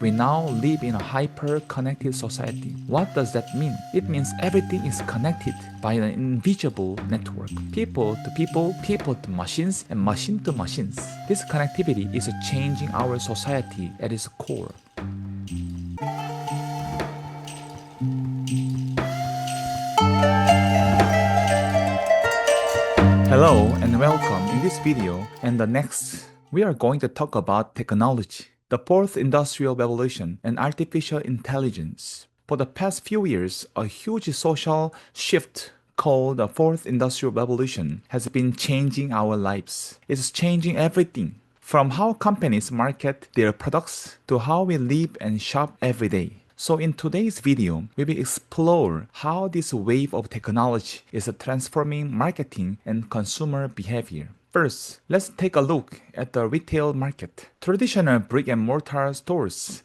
We now live in a hyper-connected society. What does that mean? It means everything is connected by an invisible network. People to machines, and machine to machines. This connectivity is changing our society at its core. Hello and welcome. In this video and the next, we are going to talk about technology, the fourth industrial revolution, and artificial intelligence. For the past few years, a huge social shift called the fourth industrial revolution has been changing our lives. It's changing everything, from how companies market their products to how we live and shop every day. So in today's video, we will explore how this wave of technology is transforming marketing and consumer behavior. First, let's take a look at the retail market. Traditional brick and mortar stores,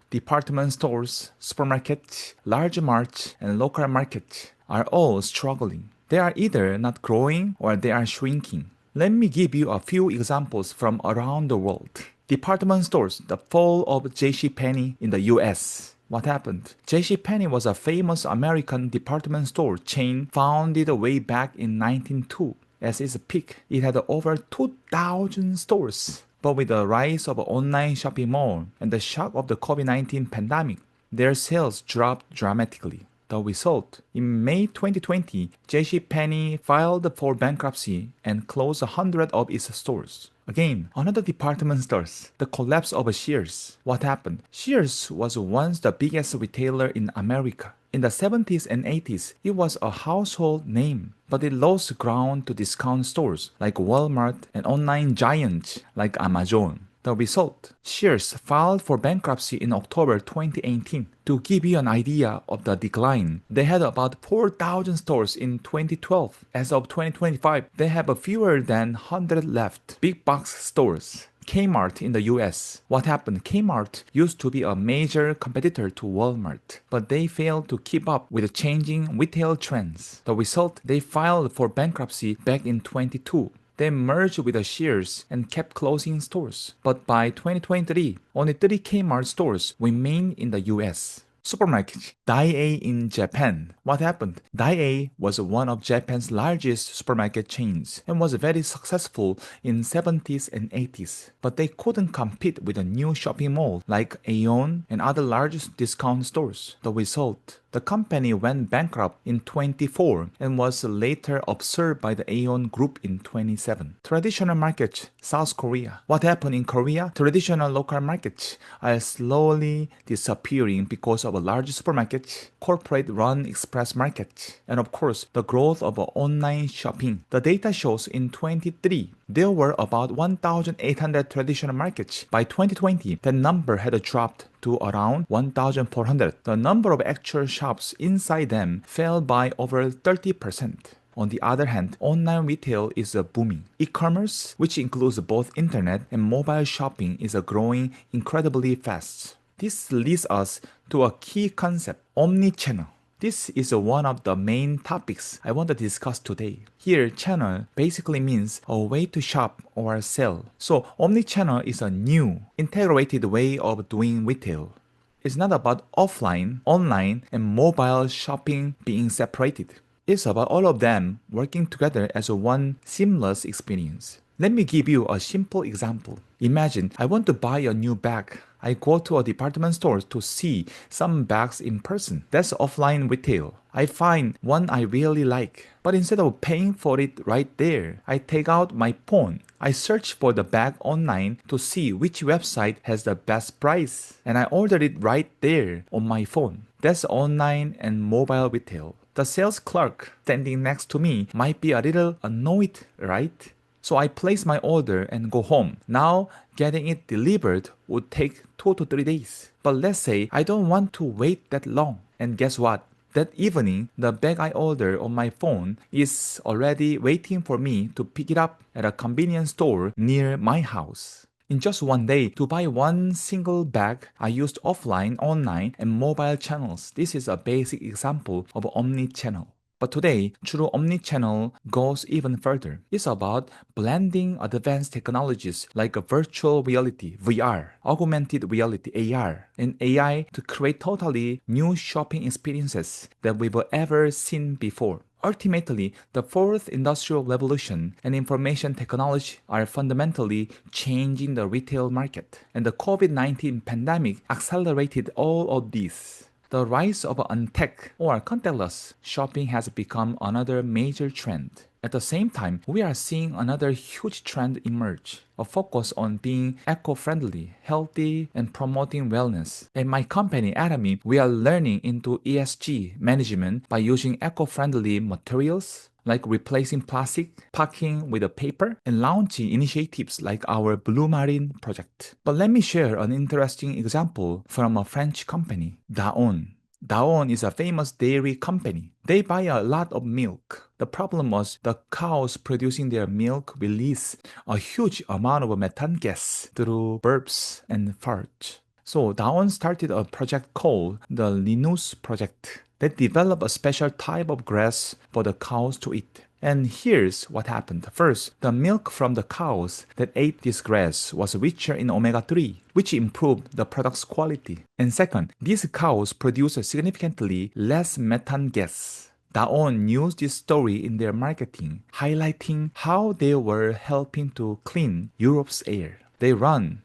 department stores, supermarkets, large marts, and local markets are all struggling. They are either not growing or they are shrinking. Let me give you a few examples from around the world. Department stores, the fall of JCPenney in the US. What happened? JCPenney was a famous American department store chain founded way back in 1902. At its peak, it had over 2,000 stores. But with the rise of online shopping mall and the shock of the COVID-19 pandemic, their sales dropped dramatically. The result, in May 2020, JCPenney filed for bankruptcy and closed 100 of its stores. Again, another department stores, the collapse of Sears. What happened? Sears was once the biggest retailer in America. In the 70s and 80s, it was a household name, but it lost ground to discount stores like Walmart and online giants like Amazon. The result, Sears filed for bankruptcy in October 2018. To give you an idea of the decline, they had about 4,000 stores in 2012. As of 2025, they have fewer than 100 left. Big box stores. Kmart in the US. What happened? Kmart used to be a major competitor to Walmart, but they failed to keep up with the changing retail trends. The result, they filed for bankruptcy back in 2022. They merged with the Sears and kept closing stores. But by 2023, only 30 Kmart stores remain in the US. Supermarket, Daiei in Japan. What happened? Daiei was one of Japan's largest supermarket chains and was very successful in 70s and 80s. But they couldn't compete with a new shopping mall like Aeon and other large discount stores. The result, the company went bankrupt in 24 and was later absorbed by the Aeon Group in 27. Traditional markets, South Korea. What happened in Korea? Traditional local markets are slowly disappearing because of a large supermarket, corporate-run express market, and of course, the growth of online shopping. The data shows in 23, there were about 1,800 traditional markets. By 2020, the number had dropped to around 1,400. The number of actual shops inside them fell by over 30%. On the other hand, online retail is booming. E-commerce, which includes both internet and mobile shopping, is growing incredibly fast. This leads us to a key concept, Omnichannel. This is one of the main topics I want to discuss today. Here, channel basically means a way to shop or sell. So, omnichannel is a new, integrated way of doing retail. It's not about offline, online, and mobile shopping being separated. It's about all of them working together as one seamless experience. Let me give you a simple example. Imagine I want to buy a new bag. I go to a department store to see some bags in person. That's offline retail. I find one I really like. But instead of paying for it right there, I take out my phone. I search for the bag online to see which website has the best price. And I order it right there on my phone. That's online and mobile retail. The sales clerk standing next to me might be a little annoyed, right? So I place my order and go home. Now, getting it delivered would take 2 to 3 days. But let's say I don't want to wait that long. And guess what? That evening, the bag I ordered on my phone is already waiting for me to pick it up at a convenience store near my house. In just one day, to buy one single bag, I used offline, online, and mobile channels. This is a basic example of omni-channel. But today, true omnichannel goes even further. It's about blending advanced technologies like a virtual reality, VR, augmented reality, AR, and AI to create totally new shopping experiences that we've ever seen before. Ultimately, the fourth industrial revolution and information technology are fundamentally changing the retail market, and the COVID-19 pandemic accelerated all of this. The rise of untech or contactless shopping has become another major trend. At the same time, we are seeing another huge trend emerge, a focus on being eco-friendly, healthy, and promoting wellness. In my company, Atomy, we are learning into ESG management by using eco-friendly materials, like replacing plastic packing with a paper and launching initiatives like our Blue Marine project. But let me share an interesting example from a French company, Daon. Daon is a famous dairy company. They buy a lot of milk. The problem was the cows producing their milk release a huge amount of methane gas through burps and farts. So Daon started a project called the Linus Project that developed a special type of grass for the cows to eat. And here's what happened. First, the milk from the cows that ate this grass was richer in omega 3, which improved the product's quality. And second, these cows produce significantly less methane gas. Daon used this story in their marketing, highlighting how they were helping to clean Europe's air. They ran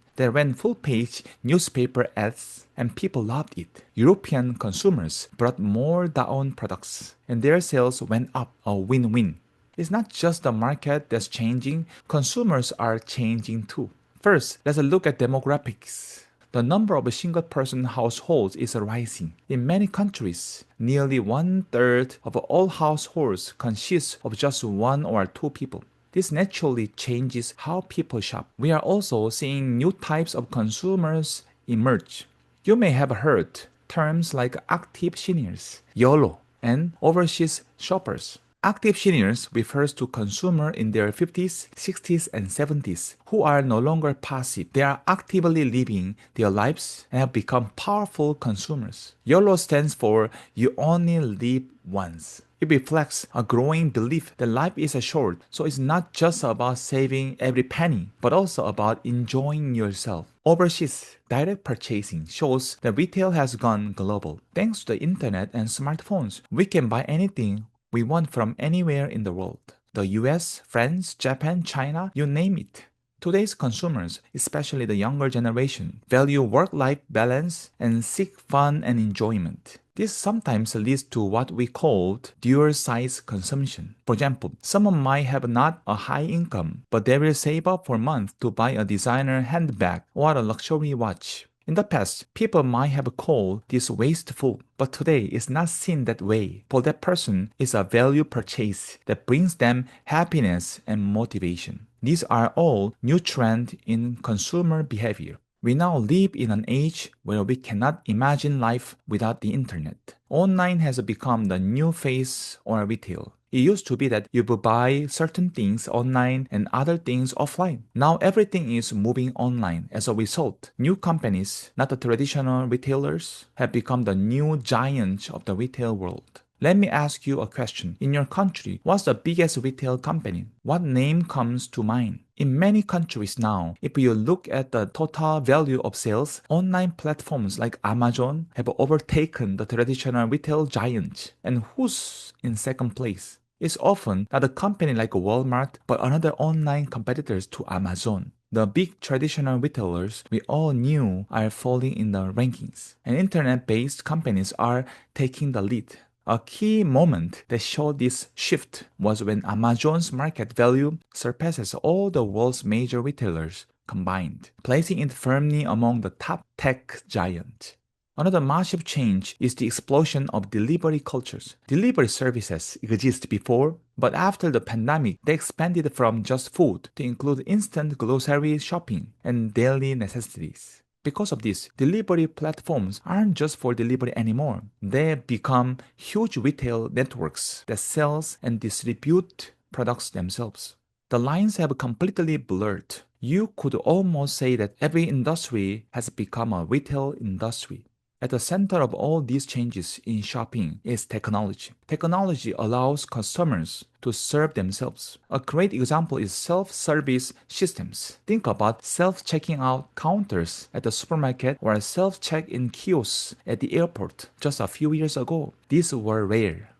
full-page newspaper ads and people loved it. European consumers bought more Daon products and their sales went up, a win-win. It's not just the market that's changing, consumers are changing too. First, let's look at demographics. The number of single-person households is rising. In many countries, nearly one-third of all households consist of just one or two people. This naturally changes how people shop. We are also seeing new types of consumers emerge. You may have heard terms like active seniors, YOLO, and overseas shoppers. Active seniors refers to consumers in their 50s, 60s, and 70s who are no longer passive. They are actively living their lives and have become powerful consumers. YOLO stands for You Only Live Once. It reflects a growing belief that life is short, so it's not just about saving every penny, but also about enjoying yourself. Overseas direct purchasing shows that retail has gone global. Thanks to the internet and smartphones, we can buy anything we want from anywhere in the world. The US, France, Japan, China, you name it. Today's consumers, especially the younger generation, value work-life balance and seek fun and enjoyment. This sometimes leads to what we call dual-size consumption. For example, someone might have not a high income, but they will save up for months to buy a designer handbag or a luxury watch. In the past, people might have called this wasteful, but today it's not seen that way. For that person, it's a value purchase that brings them happiness and motivation. These are all new trends in consumer behavior. We now live in an age where we cannot imagine life without the internet. Online has become the new face of retail. It used to be that you would buy certain things online and other things offline. Now everything is moving online. As a result, new companies, not the traditional retailers, have become the new giants of the retail world. Let me ask you a question. In your country, what's the biggest retail company? What name comes to mind? In many countries now, if you look at the total value of sales, online platforms like Amazon have overtaken the traditional retail giants. And who's in second place? It's often not a company like Walmart, but another online competitors to Amazon. The big traditional retailers we all knew are falling in the rankings, and internet-based companies are taking the lead. A key moment that showed this shift was when Amazon's market value surpasses all the world's major retailers combined, placing it firmly among the top tech giants. Another massive change is the explosion of delivery cultures. Delivery services exist before, but after the pandemic, they expanded from just food to include instant grocery shopping and daily necessities. Because of this, delivery platforms aren't just for delivery anymore. They become huge retail networks that sell and distribute products themselves. The lines have completely blurred. You could almost say that every industry has become a retail industry. At the center of all these changes in shopping is technology. Technology allows customers to serve themselves. A great example is self-service systems. Think about self-checking out counters at the supermarket or self-check-in kiosks at the airport just a few years ago. These were rare.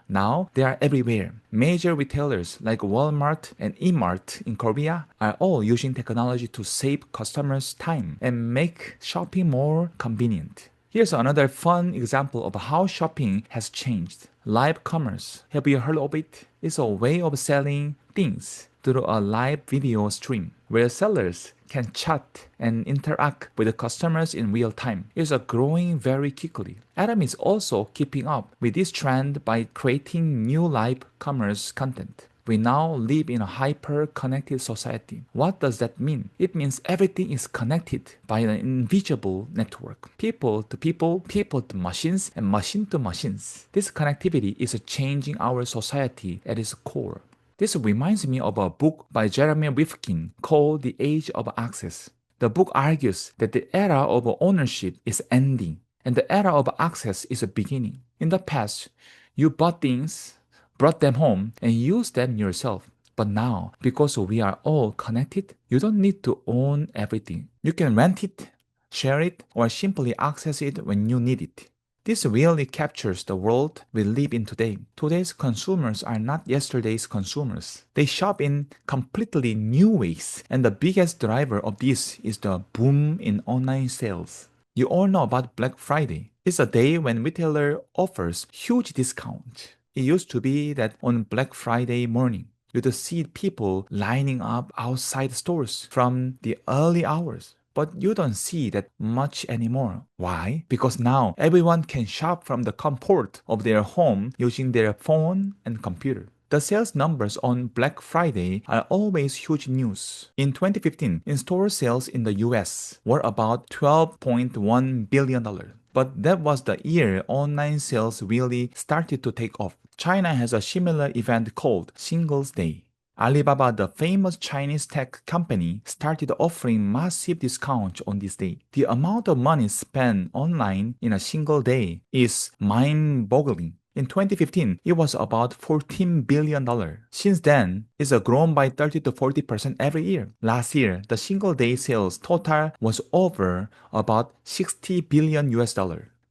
Now they are everywhere. Major retailers like Walmart and eMart in Korea are all using technology to save customers' time and make shopping more convenient. Here's another fun example of how shopping has changed. Live commerce. Have you heard of it? It's a way of selling things through a live video stream where sellers can chat and interact with the customers in real time. It's growing very quickly. Atomy is also keeping up with this trend by creating new live commerce content. We now live in a hyper-connected society. What does that mean? It means everything is connected by an invisible network. People to people, people to machines, and machine to machines. This connectivity is changing our society at its core. This reminds me of a book by Jeremy Rifkin called The Age of Access. The book argues that the era of ownership is ending and the era of access is beginning. In the past, you bought things, brought them home, and used them yourself. But now, because we are all connected, you don't need to own everything. You can rent it, share it, or simply access it when you need it. This really captures the world we live in today. Today's consumers are not yesterday's consumers. They shop in completely new ways, and the biggest driver of this is the boom in online sales. You all know about Black Friday. It's a day when retailer offers huge discounts. It used to be that on Black Friday morning, you'd see people lining up outside stores from the early hours. But you don't see that much anymore. Why? Because now everyone can shop from the comfort of their home using their phone and computer. The sales numbers on Black Friday are always huge news. In 2015, in-store sales in the US were about $12.1 billion. But that was the year online sales really started to take off. China has a similar event called Singles Day. Alibaba, the famous Chinese tech company, started offering massive discounts on this day. The amount of money spent online in a single day is mind-boggling. In 2015, it was about $14 billion. Since then, it's grown by 30 to 40% every year. Last year, the single day sales total was over about $60 billion US.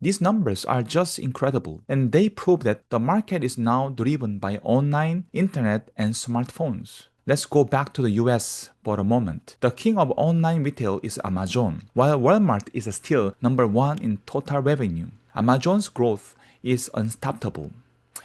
These numbers are just incredible, and they prove that the market is now driven by online, internet, and smartphones. Let's go back to the US for a moment. The king of online retail is Amazon, while Walmart is still number one in total revenue. Amazon's growth is unstoppable.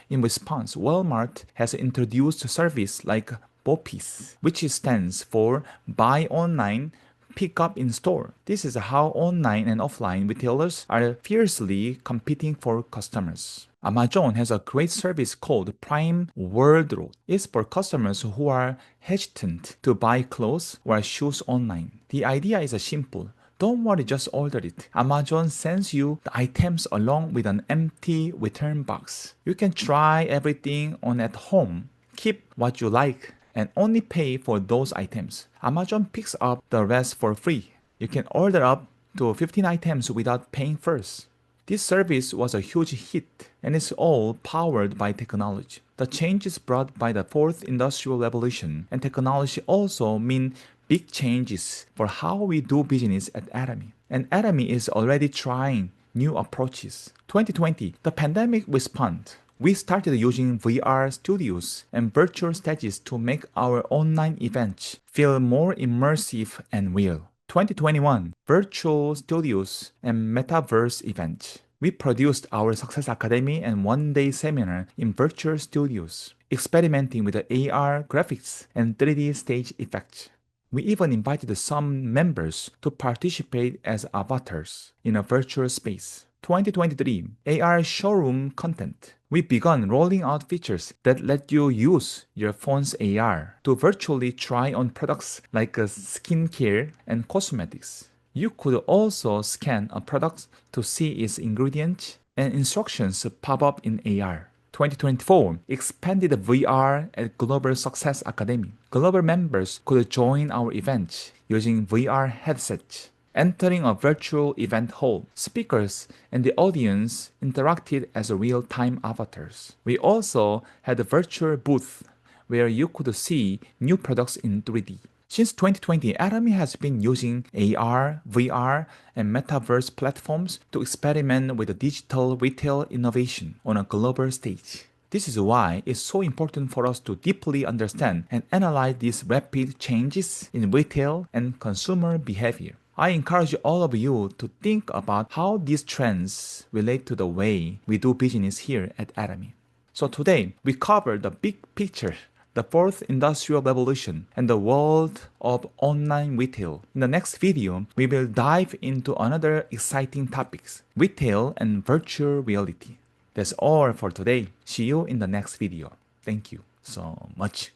In response, Walmart has introduced a service like BOPIS, which stands for Buy Online, Pick Up in Store. This is how online and offline retailers are fiercely competing for customers. Amazon has a great service called Prime Wardrobe. It's for customers who are hesitant to buy clothes or shoes online. The idea is simple. Don't worry, just order it. Amazon sends you the items along with an empty return box. You can try everything on at home, keep what you like, and only pay for those items. Amazon picks up the rest for free. You can order up to 15 items without paying first. This service was a huge hit, and it's all powered by technology. The changes brought by the fourth industrial revolution and technology also mean big changes for how we do business at Atomy. And Atomy is already trying new approaches. 2020, the pandemic response. We started using VR studios and virtual stages to make our online events feel more immersive and real. 2021, virtual studios and metaverse events. We produced our Success Academy and one-day seminar in virtual studios, experimenting with the AR graphics and 3D stage effects. We even invited some members to participate as avatars in a virtual space. 2023, AR showroom content. We began rolling out features that let you use your phone's AR to virtually try on products like skincare and cosmetics. You could also scan a product to see its ingredients and instructions pop up in AR. 2024 expanded VR at Global Success Academy. Global members could join our events using VR headsets. entering a virtual event hall. Speakers and the audience interacted as real-time avatars. We also had a virtual booth where you could see new products in 3D. Since 2020, Atomy has been using AR, VR, and metaverse platforms to experiment with digital retail innovation on a global stage. This is why it's so important for us to deeply understand and analyze these rapid changes in retail and consumer behavior. I encourage all of you to think about how these trends relate to the way we do business here at Atomy. So today, we cover the big picture, the fourth industrial revolution, and the world of online retail. In the next video, we will dive into another exciting topics, retail and virtual reality. That's all for today. See you in the next video. Thank you so much.